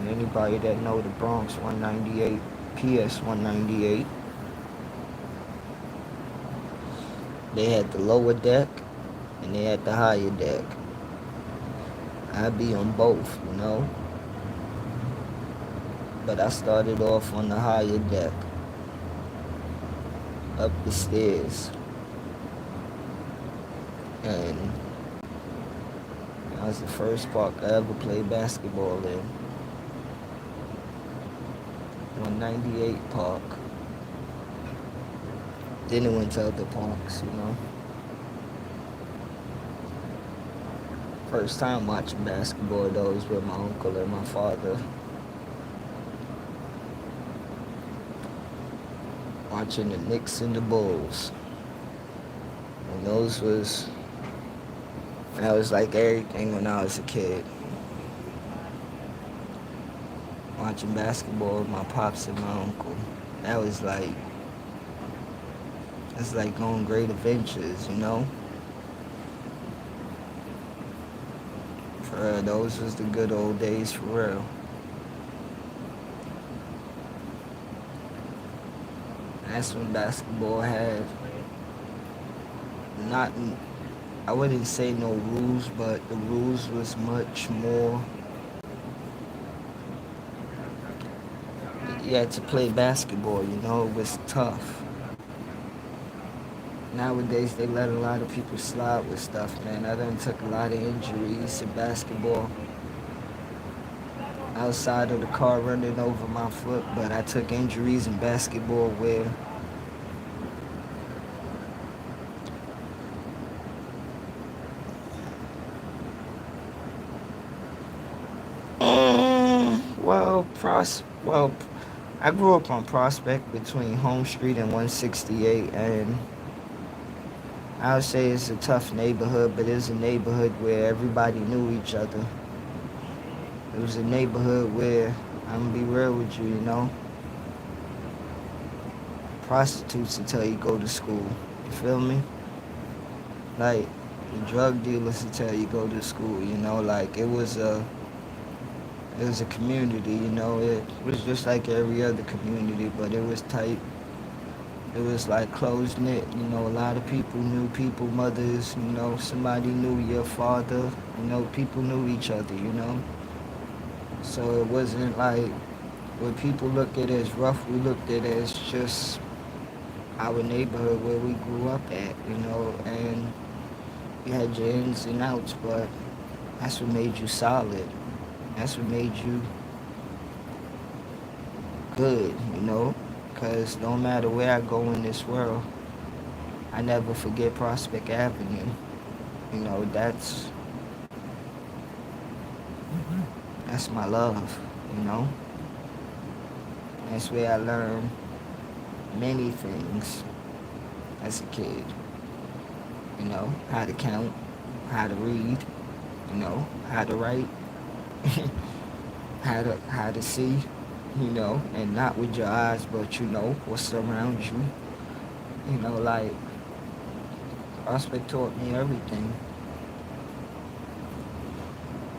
S1: anybody that know the Bronx, 198, PS 198, they had the lower deck and they had the higher deck. I'd be on both, But I started off on the higher deck, up the stairs. And that was the first park I ever played basketball in. 198 Park. Then it went to other parks, First time watching basketball, though, was with my uncle and my father. Watching the Knicks and the Bulls. And that was like everything when I was a kid. Watching basketball with my pops and my uncle. That's like going great adventures, For real, those was the good old days, for real. That's when basketball had I wouldn't say no rules, but the rules was much more. You had to play basketball, it was tough. Nowadays, they let a lot of people slide with stuff, man. I done took a lot of injuries in basketball. Outside of the car running over my foot, but I took injuries in basketball where I grew up on Prospect between Home Street and 168, and I would say it's a tough neighborhood, but it's a neighborhood where everybody knew each other. It was a neighborhood where, I'm gonna be real with you, prostitutes will tell you go to school. You feel me? Like, the drug dealers will tell you go to school, like it was a community, it was just like every other community, but it was tight. It was like close knit, a lot of people knew people, mothers, somebody knew your father, people knew each other, So it wasn't like what people look at as rough, we looked at it as just our neighborhood where we grew up at, and you had your ins and outs, but that's what made you solid. That's what made you good, you know, because no matter where I go in this world, I never forget Prospect Avenue. You know, that's my love, you know. That's where I learned many things as a kid. You know, how to count, how to read, you know, how to write, how to see, you know, and not with your eyes, but you know what's around you. You know, like Prospect taught me everything.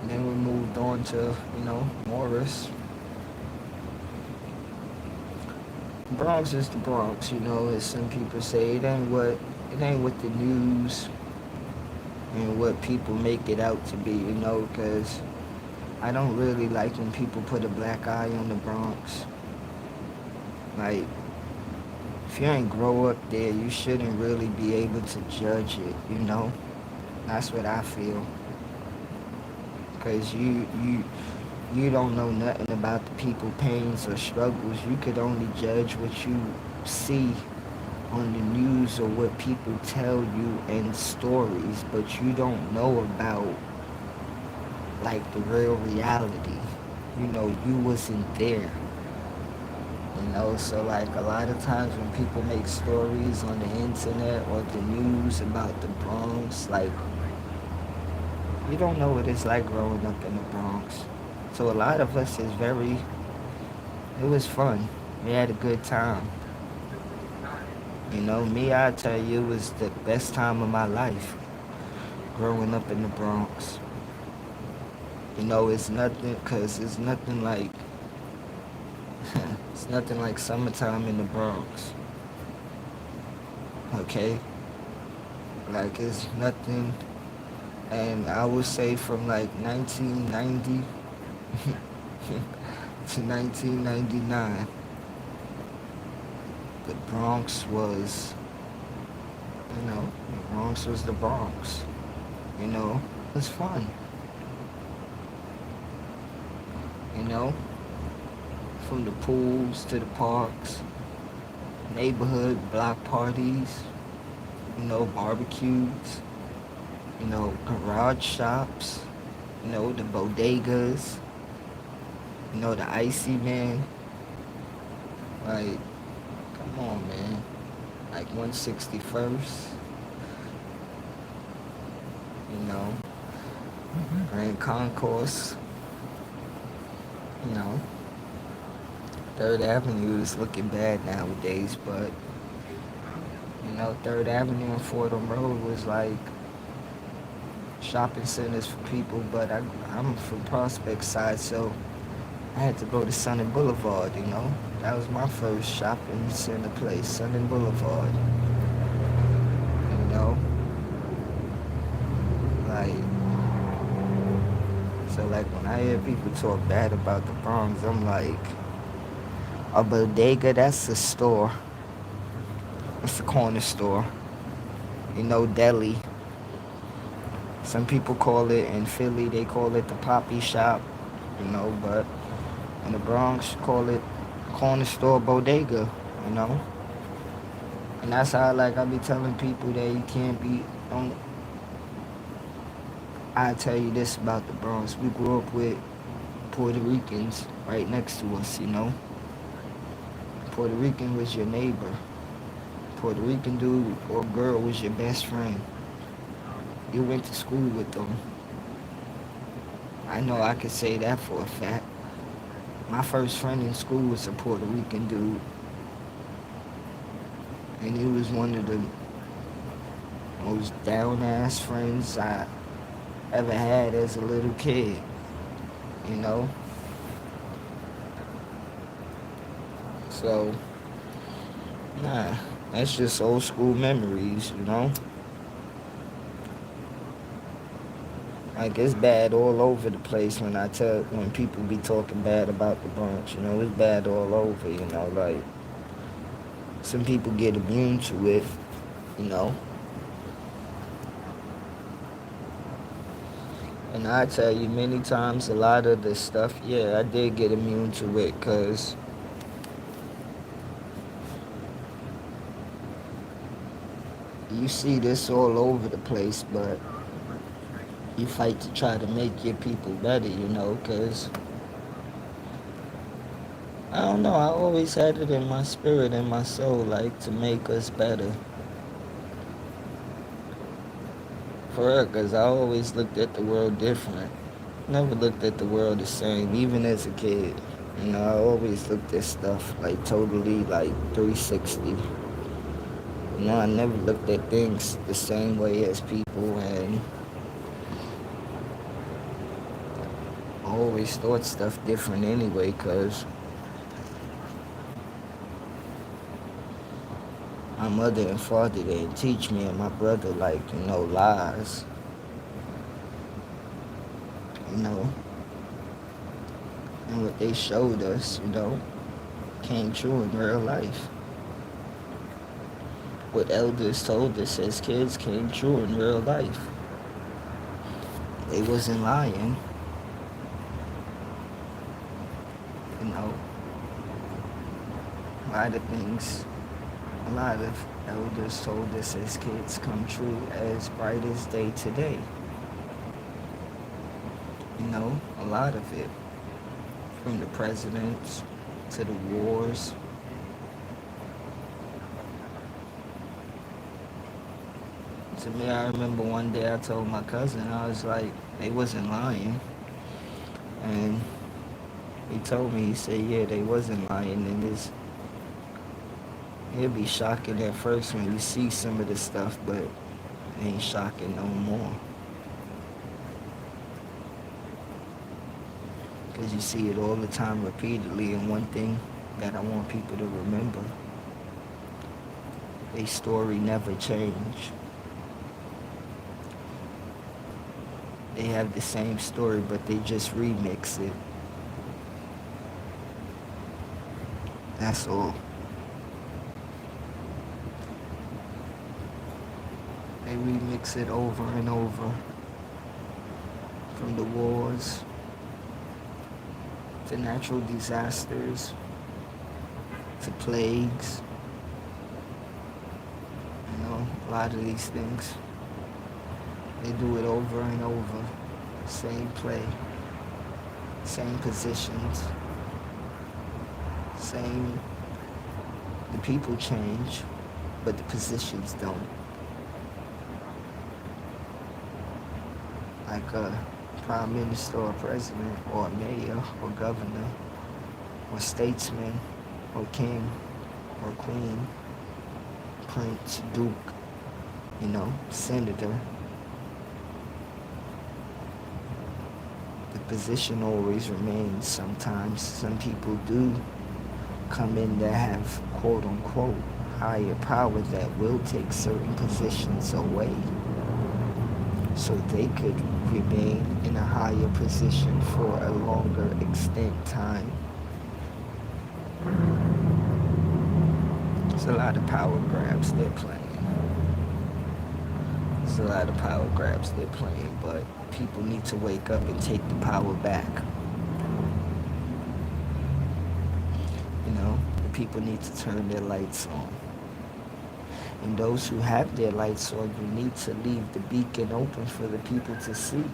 S1: And then we moved on to, you know, Morris. Bronx is the Bronx, you know, as some people say. It ain't what the news and what people make it out to be, you know, because I don't really like when people put a black eye on the Bronx. Like, if you ain't grow up there, you shouldn't really be able to judge it, you know? That's what I feel. Because you don't know nothing about the people pains or struggles. You could only judge what you see on the news or what people tell you in stories, but you don't know about like the real reality. You know, you wasn't there. You know, so like a lot of times when people make stories on the internet or the news about the Bronx, like you don't know what it's like growing up in the Bronx. So a lot of us it was fun. We had a good time. You know, me, I tell you, it was the best time of my life growing up in the Bronx. You know, it's nothing like, it's nothing like summertime in the Bronx. Okay? Like, it's nothing, and I would say from like 1990 to 1999, the Bronx was, the Bronx was the Bronx. You know, it was fun. You know, from the pools to the parks, neighborhood block parties, you know, barbecues, you know, garage shops, you know, the bodegas, you know, the icy man. Like, come on, man. Like 161st, you know, Grand Concourse, you know. Third Avenue is looking bad nowadays, but you know, Third Avenue and Fordham Road was like shopping centers for people, but I'm from Prospect side, so I had to go to Sunny Boulevard, you know. That was my first shopping center place, Sunny Boulevard, you know. Like, so like when I hear people talk bad about the Bronx, I'm like, a bodega, that's a store. It's a corner store. You know, deli. Some people call it in Philly, they call it the poppy shop, you know, but in the Bronx, call it corner store bodega, you know. And that's how like I be telling people that you can't be on. I tell you this about the Bronx. We grew up with Puerto Ricans right next to us, you know. Puerto Rican was your neighbor. Puerto Rican dude or girl was your best friend. You went to school with them. I know I could say that for a fact. My first friend in school was a Puerto Rican dude. And he was one of the most down-ass friends I ever had as a little kid, you know? So, nah, that's just old school memories, you know? Like, it's bad all over the place when people be talking bad about the Bronx, you know? It's bad all over, you know? Like, some people get immune to it, you know? And I tell you many times, a lot of this stuff, yeah, I did get immune to it, because You see this all over the place, but you fight to try to make your people better, because I don't know, I always had it in my spirit and my soul, like, to make us better. For real, because I always looked at the world different. Never looked at the world the same, even as a kid. I always looked at stuff like totally like 360. I never looked at things the same way as people, and I always thought stuff different anyway, because my mother and father didn't teach me and my brother, like, lies, you know, and what they showed us, came true in real life. What elders told us as kids came true in real life. They wasn't lying, a lot of elders told us as kids come true as bright as day today. A lot of it, from the presidents to the wars. To me, I remember one day I told my cousin, I was like, they wasn't lying. And he told me, he said, yeah, they wasn't lying. And it'd be shocking at first when you see some of the stuff, but it ain't shocking no more. Because you see it all the time repeatedly. And one thing that I want people to remember, their story never changed. They have the same story, but they just remix it. That's all. They remix it over and over. From the wars to natural disasters to plagues. A lot of these things. They do it over and over. Same play. Same positions. Same. The people change, but the positions don't. Like a prime minister or president or a mayor or governor or statesman or king or queen, prince, duke, senator. The position always remains. Sometimes some people do come in that have quote unquote higher power that will take certain positions away so they could remain in a higher position for a longer extent time. There's a lot of power grabs they're playing. But people need to wake up and take the power back. The people need to turn their lights on. And those who have their lights on, you need to leave the beacon open for the people to see.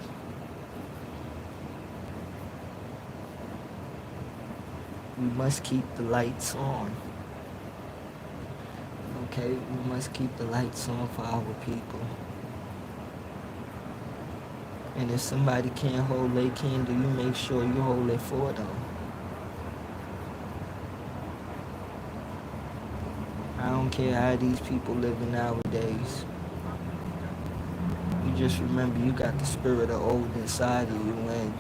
S1: We must keep the lights on. Okay? We must keep the lights on for our people. And if somebody can't hold their candle, you make sure you hold it for them. I don't care how these people living nowadays. You just remember you got the spirit of old inside of you, and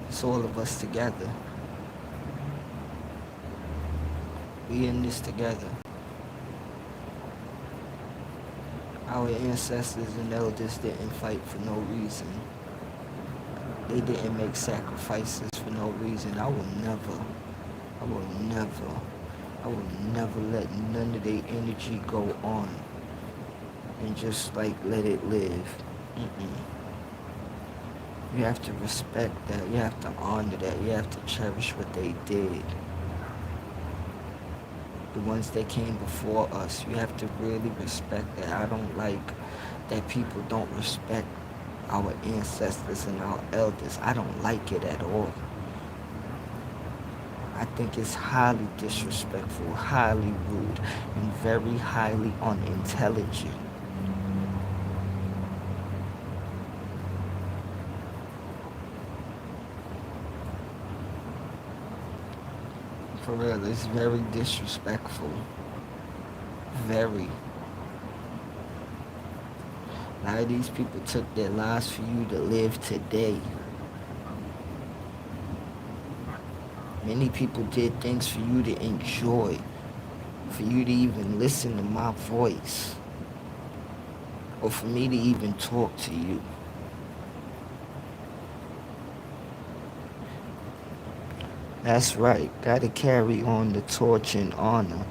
S1: it's all of us together. We in this together. Our ancestors and elders didn't fight for no reason. They didn't make sacrifices for no reason. I will never let none of their energy go on and just like let it live. You have to respect that. You have to honor that. You have to cherish what they did. the ones that came before us. You have to really respect that. I don't like that people don't respect our ancestors and our elders. I don't like it at all. I think it's highly disrespectful, highly rude, and very highly unintelligent. For real, it's very disrespectful. Very. A lot of these people took their lives for you to live today. Many people did things for you to enjoy, for you to even listen to my voice, or for me to even talk to you. That's right. Gotta carry on the torch and honor.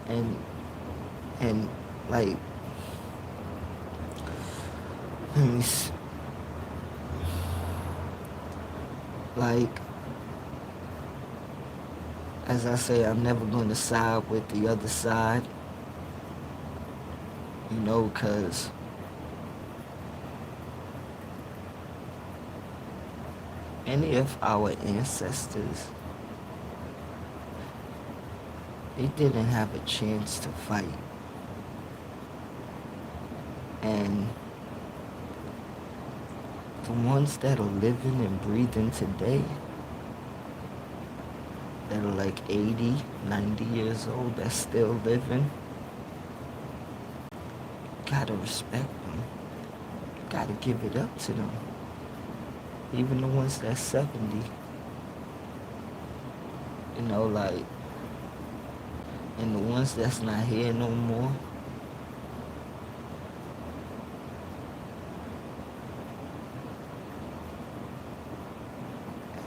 S1: And and like let me s- like as I say, I'm never gonna side with the other side, cause any of our ancestors, they didn't have a chance to fight. And the ones that are living and breathing today, that are like 80, 90 years old, that's still living, gotta respect them. Gotta give it up to them. Even the ones that's 70, like, and the ones that's not here no more,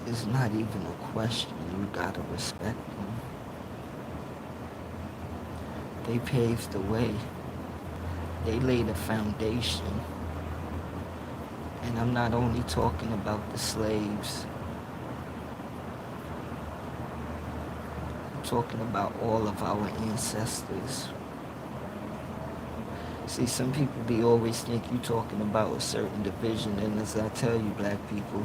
S1: it's not even a question. You gotta respect them. They paved the way. They laid a foundation. And I'm not only talking about the slaves. I'm talking about all of our ancestors. See, some people be always think you talking about a certain division, and as I tell you, black people,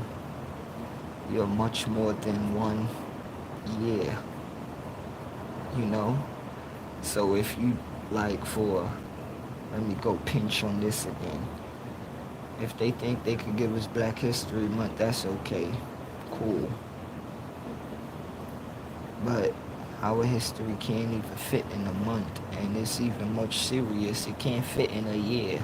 S1: you're much more than one year, you know? So if you like let me go pinch on this again. If they think they could give us Black History Month, that's okay, cool. But our history can't even fit in a month, and it's even much serious. It can't fit in a year.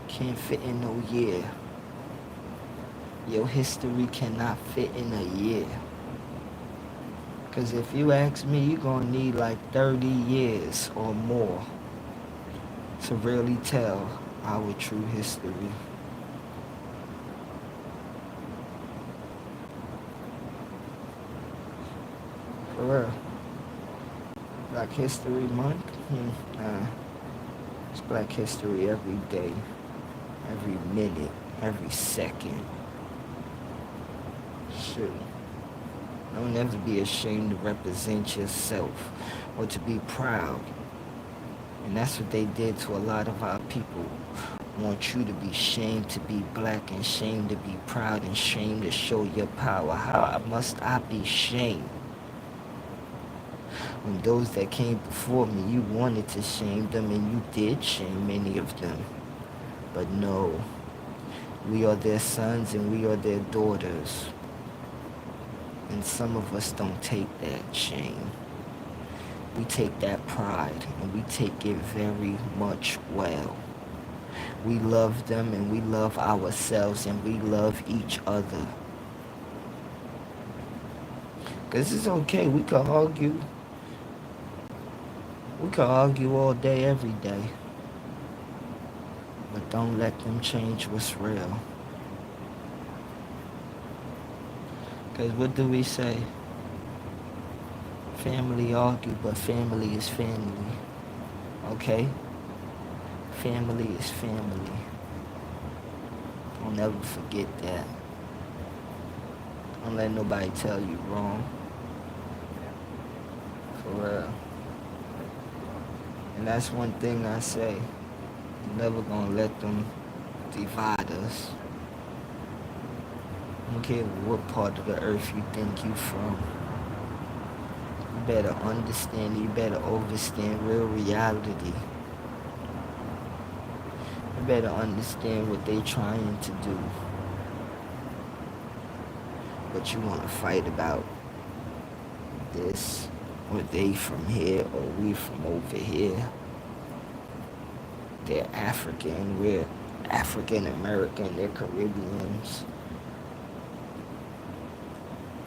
S1: Can't fit in no year. Your history cannot fit in a year. Because if you ask me, you're going to need like 30 years or more to really tell our true history. For real. Black History Month? Nah. It's Black History every day, every minute, every second. Shoot. Don't ever be ashamed to represent yourself or to be proud. And that's what they did to a lot of our people. Want you to be shamed to be black and shamed to be proud and shamed to show your power. How must I be shamed? When those that came before me, you wanted to shame them and you did shame many of them. But no, we are their sons and we are their daughters. And some of us don't take that shame. We take that pride and we take it very much well. We love them and we love ourselves and we love each other. Because it's okay, we can argue. We can argue all day, every day. But don't let them change what's real. Because what do we say? Family argue, but family is family. Okay? Family is family. Don't ever forget that. Don't let nobody tell you wrong. For real. And that's one thing I say. You're never gonna let them divide us. I don't care what part of the earth you think you from. You better understand, you better understand real reality. You better understand what they trying to do. But you wanna fight about this, or they from here, or we from over here. They're African, we're African American, they're Caribbeans.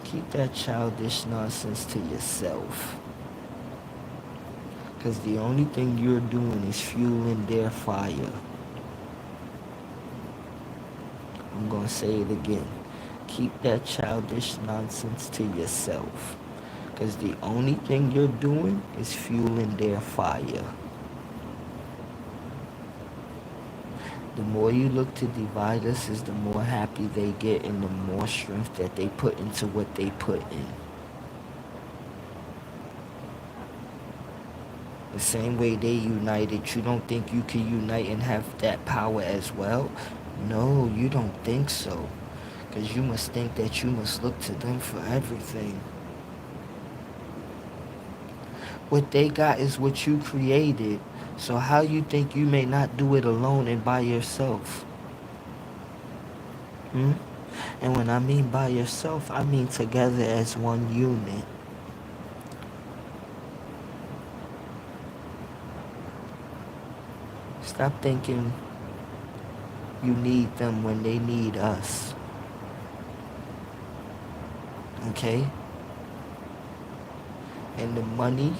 S1: Keep that childish nonsense to yourself. Because the only thing you're doing is fueling their fire. I'm going to say it again. Keep that childish nonsense to yourself. Because the only thing you're doing is fueling their fire. The more you look to divide us, is the more happy they get and the more strength that they put into what they put in. The same way they united, you don't think you can unite and have that power as well? No, you don't think so. Because you must think that you must look to them for everything. What they got is what you created. So how you think you may not do it alone and by yourself? And when I mean by yourself, I mean together as one unit. Stop thinking you need them when they need us. Okay? And the money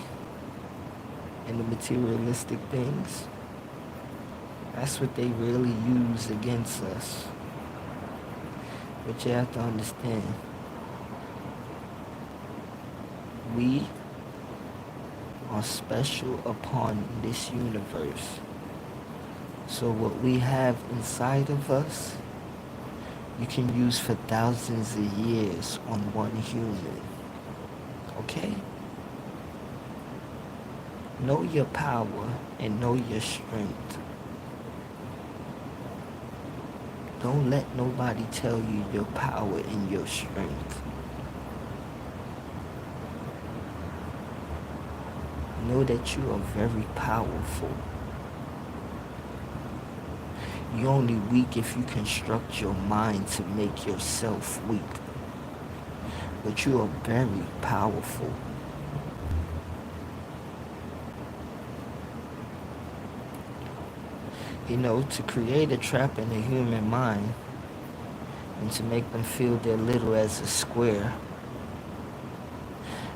S1: and the materialistic things, that's what they really use against us. But you have to understand, we are special upon this universe. So what we have inside of us, you can use for thousands of years on one human. Okay? Know your power and know your strength. Don't let nobody tell you your power and your strength. Know that you are very powerful. You're only weak if you construct your mind to make yourself weak. But you are very powerful. You know, to create a trap in the human mind and to make them feel they're little as a square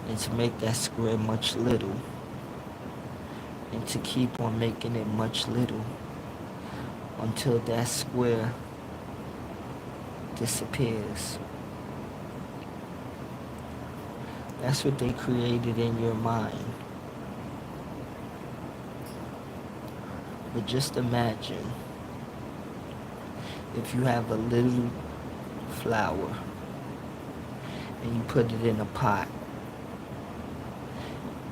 S1: and to make that square much little and to keep on making it much little until that square disappears. That's what they created in your mind. But just imagine if you have a little flower and you put it in a pot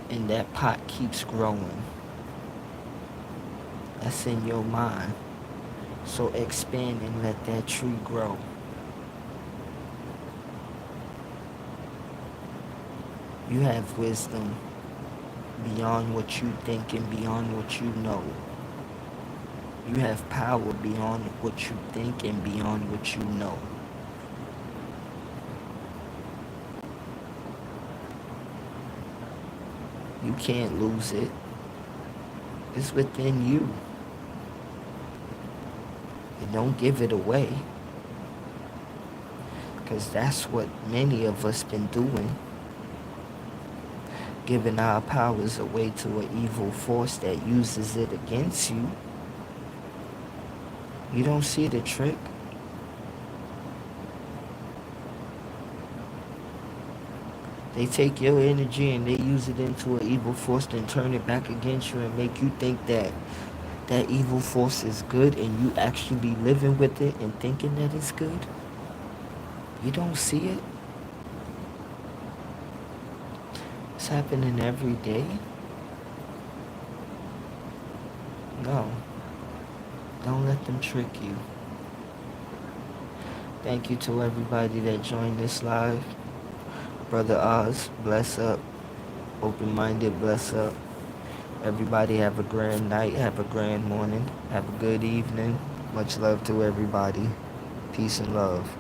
S1: and that pot keeps growing. That's in your mind. So expand and let that tree grow. You have wisdom beyond what you think and beyond what you know. You have power beyond what you think and beyond what you know. You can't lose it. It's within you. And don't give it away. Because that's what many of us been doing. Giving our powers away to an evil force that uses it against you. You don't see the trick? They take your energy and they use it into an evil force and turn it back against you and make you think that that evil force is good and you actually be living with it and thinking that it's good. You don't see it? It's happening every day? No. Don't let them trick you. Thank you to everybody that joined this live. Brother Oz, bless up. Open-minded, bless up. Everybody have a grand night, have a grand morning, have a good evening. Much love to everybody. Peace and love.